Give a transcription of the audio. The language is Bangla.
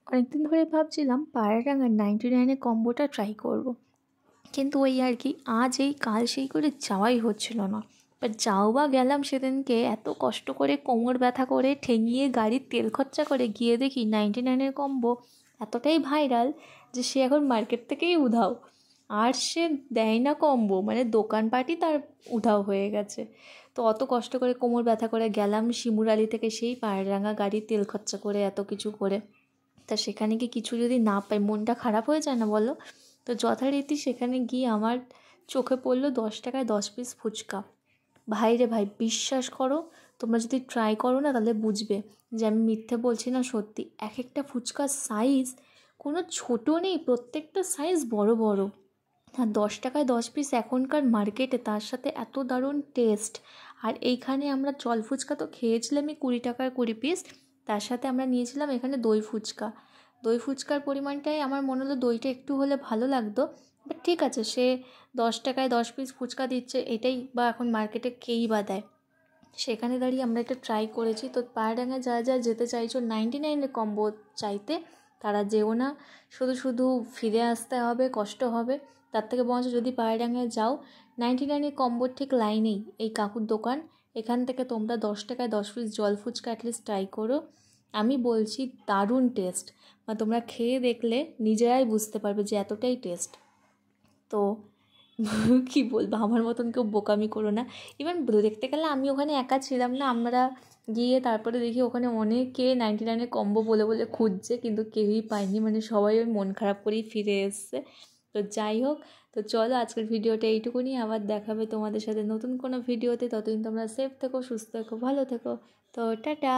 অনেকদিন ধরে ভাবছিলাম পায়রাডাঙ্গার 99 কম্বোটা ট্রাই করব। কিন্তু ওই আর কি আজ এই কাল সেই করে যাওয়াই হচ্ছিল না। বাট যাও বা গেলাম সেদিনকে এত কষ্ট করে কোমর ব্যথা করে ঠেঙিয়ে গাড়ির তেল খরচা করে গিয়ে দেখি 99 কম্বো এতটাই ভাইরাল যে সে এখন মার্কেট থেকেই উধাও। আর সে দেয় না কম্বো, মানে দোকানপাটই তার উধাও হয়ে গেছে। তো অত কষ্ট করে কোমর ব্যথা করে গেলাম শিমুরালি থেকে সেই পায়রাডাঙ্গা, গাড়ির তেল খরচা করে এত কিছু করে, তা সেখানে কি কিছু যদি না পাই মনটা খারাপ হয়ে যায় না বলো? তো যথারীতি সেখানে গিয়ে আমার চোখে পড়লো 10 টাকায় 10 পিস ফুচকা। ভাই রে ভাই, বিশ্বাস করো, তোমরা যদি ট্রাই করো না তাহলে বুঝবে যে আমি মিথ্যে বলছি না, সত্যি। এক একটা ফুচকার সাইজ কোনো ছোটো নেই, প্রত্যেকটা সাইজ বড় বড়। আর 10 টাকায় 10 পিস এখনকার মার্কেটে, তার সাথে এত দারুণ টেস্ট। আর এইখানে আমরা জল ফুচকা তো খেয়েছিলামই 20 টাকায় 20 পিস, তার সাথে আমরা নিয়েছিলাম এখানে দই ফুচকা। দই ফুচকার পরিমাণটাই আমার মনে হলো দইটা একটু হলে ভালো লাগতো। বাট ঠিক আছে, সে 10 টাকায় 10 পিস ফুচকা দিচ্ছে, এটাই বা এখন মার্কেটে কেই বা দেয়। সেখানে দাঁড়িয়ে আমরা এটা ট্রাই করেছি। তো পায়রাডাঙ্গায় যারা যারা যেতে চাইছো 99 কম্বো চাইতে, তারা যেও না। শুধু শুধু ফিরে আসতে হবে, কষ্ট হবে। তার থেকে বরঞ্চ যদি পায়রাডাঙ্গায় যাও, 99 কম্বোর ঠিক লাইনেই এই কাকুর দোকান। এখান থেকে তোমরা 10 টাকায় 10 পিস জল ফুচকা অ্যাটলিস্ট ট্রাই করো। আমি বলছি দারুণ টেস্ট, বা তোমরা খেয়ে দেখলে নিজেরাই বুঝতে পারবে যে এতটাই টেস্ট। তো কী বলবো, আমার মতন কেউ বোকামি করো না। ইভেন দেখতে গেলে আমি ওখানে একা ছিলাম না, আমরা গিয়ে তারপরে দেখি ওখানে অনেকে 99 কম্বো বলে বলে খুঁজছে, কিন্তু কেউই পায়নি, মানে সবাই ওই মন খারাপ করেই ফিরে এসছে। তো যাই হোক, তো চলো আজকের ভিডিওটা এইটুকুনি, আবার দেখাবে তোমাদের সাথে নতুন কোনো ভিডিওতে। ততদিন তোমরা সেফ থেকো, সুস্থ থেকো, ভালো থেকো। তো টাটা।